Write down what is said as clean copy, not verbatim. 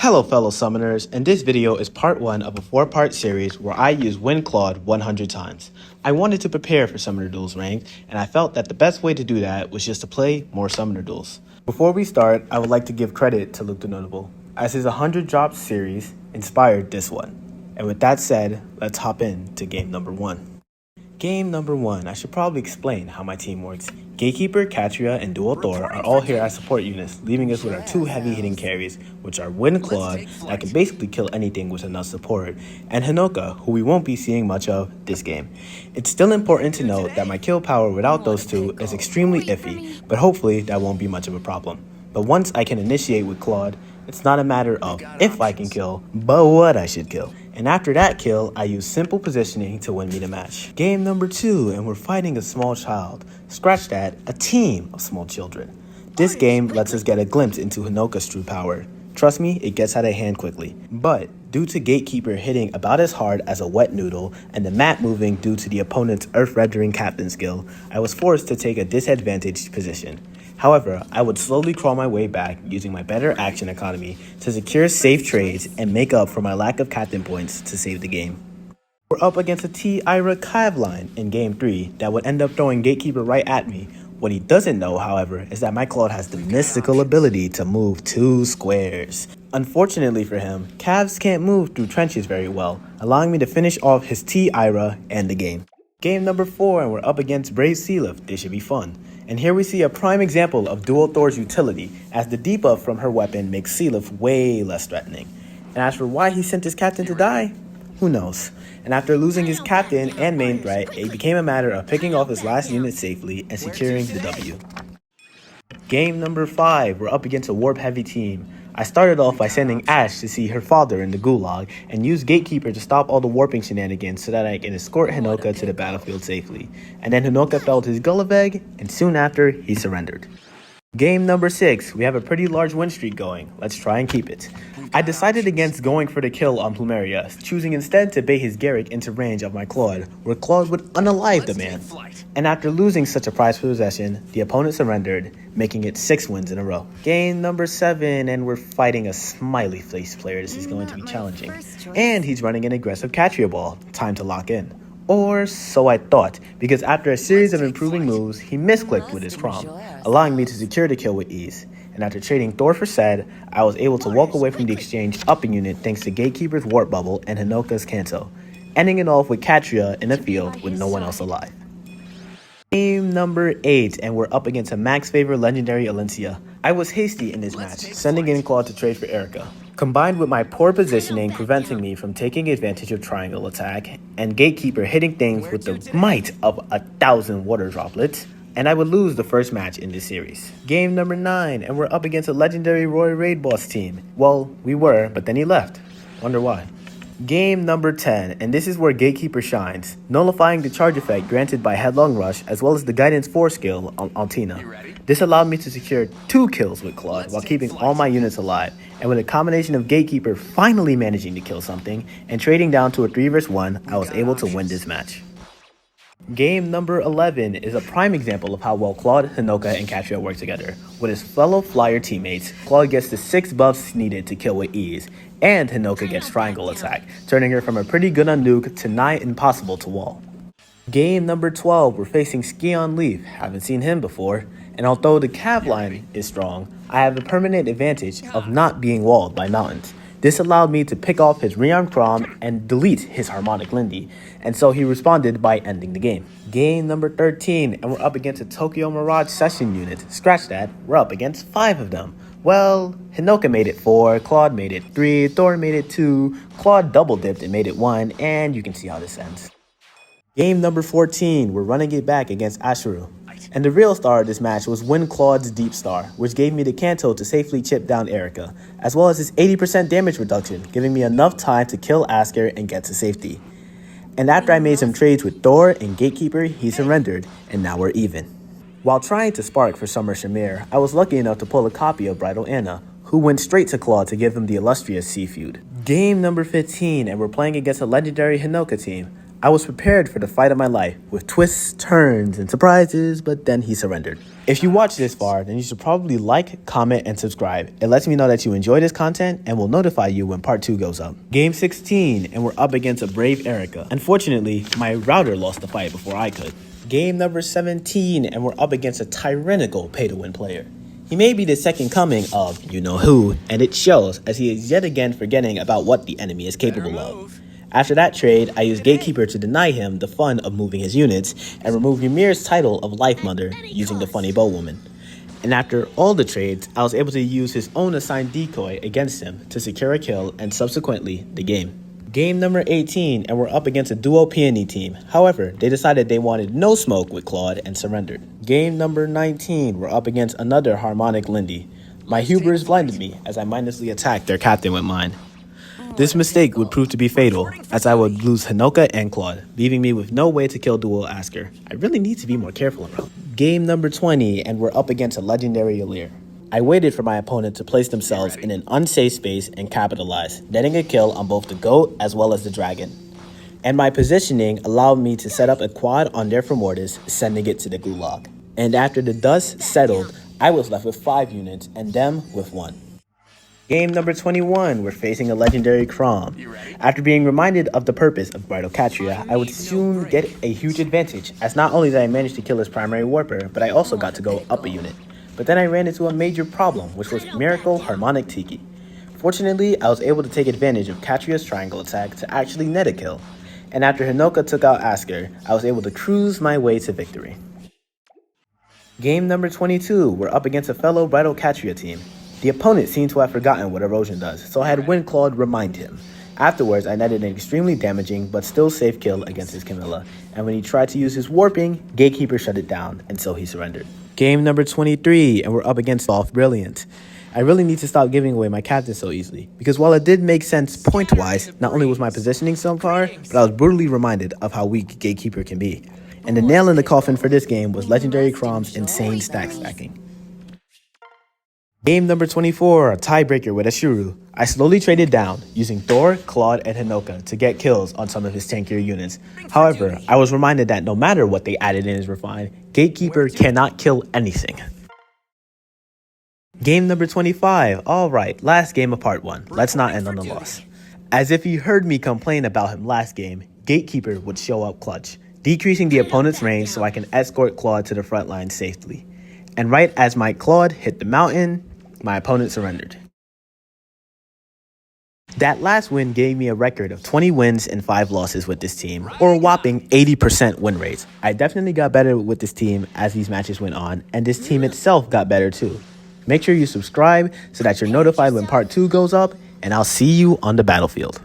Hello fellow summoners, and this video is part 1 of a 4-part series where I use Wind Claude 100 times. I wanted to prepare for Summoner Duels ranked, and I felt that the best way to do that was just to play more Summoner Duels. Before we start, I would like to give credit to LukeTheNotable, as his 100 drops series inspired this one. And with that said, let's hop into game number 1. Game number 1, I should probably explain how my team works. Gatekeeper, Katria, and Dual Thor are all here as support units, leaving us with our 2 heavy hitting carries, which are Wind Claude, that can basically kill anything with enough support, and Hoka, who we won't be seeing much of this game. It's still important to note that my kill power without those 2 is extremely iffy, but hopefully that won't be much of a problem. But once I can initiate with Claude, it's not a matter of if I can kill, but what I should kill. And after that kill, I use simple positioning to win me the match. Game number 2, and we're fighting a small child. Scratch that, a team of small children. This game lets us get a glimpse into Hoka's true power. Trust me, it gets out of hand quickly. But due to Gatekeeper hitting about as hard as a wet noodle and the map moving due to the opponent's earth-rendering captain skill, I was forced to take a disadvantaged position. However, I would slowly crawl my way back using my better action economy to secure safe trades and make up for my lack of captain points to save the game. We're up against a Aier Cav line in game 3 that would end up throwing Gatekeeper right at me. What he doesn't know, however, is that my Claude has the mystical ability to move 2 squares. Unfortunately for him, Cavs can't move through trenches very well, allowing me to finish off his Aier and the game. Game number 4, and we're up against Brave Sealith. This should be fun. And here we see a prime example of Dual Thor's utility, as the debuff from her weapon makes Sealith way less threatening. And as for why he sent his captain to die, who knows? And after losing his captain and main threat, it became a matter of picking off his last unit safely and securing the W. Game number 5, we're up against a warp heavy team. I started off by sending Ash to see her father in the gulag and used Gatekeeper to stop all the warping shenanigans so that I can escort Hoka to the battlefield safely. And then Hoka felt his Gullaveg, and soon after, he surrendered. Game number 6, we have a pretty large win streak going. Let's try and keep it. I decided against going for the kill on Plumeria, choosing instead to bait his Garrick into range of my Claude, where Claude would unalive the man. And after losing such a prized possession, the opponent surrendered, making it 6 wins in a row. Game number 7, and we're fighting a smiley face player. This is going to be challenging. And he's running an aggressive Katria ball. Time to lock in. Or so I thought, because after a series of improving moves, he misclicked with his Chrom, allowing me to secure the kill with ease. And after trading Thor for Sed, I was able to walk away from the exchange upping unit thanks to Gatekeeper's Warp Bubble and Hoka's Cancel, ending it off with Katria in the field with no one else alive. Game number 8, and we're up against a max favor legendary Alencia. I was hasty in this match, sending in Claude to trade for Erica, combined with my poor positioning preventing me from taking advantage of triangle attack, and Gatekeeper hitting things with the might of 1,000 water droplets, and I would lose the first match in this series. Game number 9, and we're up against a legendary Roy Raid boss team. Well, we were, but then he left. Wonder why. Game number 10, and this is where Gatekeeper shines, nullifying the charge effect granted by Headlong Rush as well as the Guidance 4 skill on Altina. This allowed me to secure 2 kills with Claude while keeping all my units alive, and with a combination of Gatekeeper finally managing to kill something and trading down to a 3 vs 1, I was able to win this match. Game number 11 is a prime example of how well Claude, Hoka, and Katria work together. With his fellow flyer teammates, Claude gets the 6 buffs needed to kill with ease, and Hoka gets triangle attack, turning her from a pretty good on nuke to nigh impossible to wall. Game number 12, we're facing Skion Leaf, haven't seen him before, and although the Cav line is strong, I have the permanent advantage of not being walled by mountains. This allowed me to pick off his Rearm Chrom and delete his Harmonic Lindy, and so he responded by ending the game. Game number 13, and we're up against a Tokyo Mirage Session unit. Scratch that, we're up against 5 of them. Well, Hoka made it 4, Claude made it 3, Thor made it 2, Claude double dipped and made it 1, and you can see how this ends. Game number 14, we're running it back against Ashu. And the real star of this match was Wind Claude's Deep Star, which gave me the Canto to safely chip down Erica, as well as his 80% damage reduction, giving me enough time to kill Asker and get to safety. And after I made some trades with Thor and Gatekeeper, he surrendered, and now we're even. While trying to spark for Summer Ymir, I was lucky enough to pull a copy of Bridal Anna, who went straight to Claude to give him the illustrious C feud. Game number 15, and we're playing against a legendary Hoka team. I was prepared for the fight of my life, with twists, turns, and surprises, but then he surrendered. If you watch this far, then you should probably like, comment, and subscribe. It lets me know that you enjoy this content and will notify you when part 2 goes up. Game 16, and we're up against a brave Erica. Unfortunately, my router lost the fight before I could. Game number 17, and we're up against a tyrannical pay-to-win player. He may be the second coming of you-know-who, and it shows as he is yet again forgetting about what the enemy is capable of. After that trade, I used Gatekeeper to deny him the fun of moving his units and remove Ymir's title of Life Mother using the funny bowwoman. And after all the trades, I was able to use his own assigned decoy against him to secure a kill and subsequently the game. Game number 18, and we're up against a duo peony team. However, they decided they wanted no smoke with Claude and surrendered. Game number 19, we're up against another harmonic Lindy. My hubris blinded me as I mindlessly attacked their captain with mine. This mistake would prove to be fatal, as I would lose Hoka and Claude, leaving me with no way to kill dual Asker. I really need to be more careful around. Game number 20, and we're up against a legendary Aier. I waited for my opponent to place themselves in an unsafe space and capitalize, netting a kill on both the goat as well as the dragon. And my positioning allowed me to set up a quad on their Mortis, sending it to the gulag. And after the dust settled, I was left with 5 units and them with 1. Game number 21, we're facing a legendary Chrom. After being reminded of the purpose of Bridal Catria, I would soon get a huge advantage, as not only did I manage to kill his primary warper, but I also got to go up a unit. But then I ran into a major problem, which was Miracle Harmonic Tiki. Fortunately, I was able to take advantage of Catria's triangle attack to actually net a kill. And after Hoka took out Asker, I was able to cruise my way to victory. Game number 22, we're up against a fellow Bridal Catria team. The opponent seemed to have forgotten what erosion does, so I had Wind Claude remind him. Afterwards, I netted an extremely damaging but still safe kill against his Camilla, and when he tried to use his warping, Gatekeeper shut it down, and so he surrendered. Game number 23, and we're up against Soft Brilliant. I really need to stop giving away my captain so easily, because while it did make sense point-wise, not only was my positioning subpar, but I was brutally reminded of how weak Gatekeeper can be. And the nail in the coffin for this game was legendary Chrom's insane stack stacking. Game number 24, a tiebreaker with a Shuru. I slowly traded down, using Thor, Claude, and Hoka to get kills on some of his tankier units. However, I was reminded that no matter what they added in his refine, Gatekeeper cannot kill anything. Game number 25, alright, last game of part 1. Let's not end on a loss. As if you heard me complain about him last game, Gatekeeper would show up clutch, decreasing the opponent's range so I can escort Claude to the front line safely. And right as my Claude hit the mountain, my opponent surrendered. That last win gave me a record of 20 wins and 5 losses with this team, or a whopping 80% win rate. I definitely got better with this team as these matches went on, and this team itself got better too. Make sure you subscribe so that you're notified when part 2 goes up, and I'll see you on the battlefield.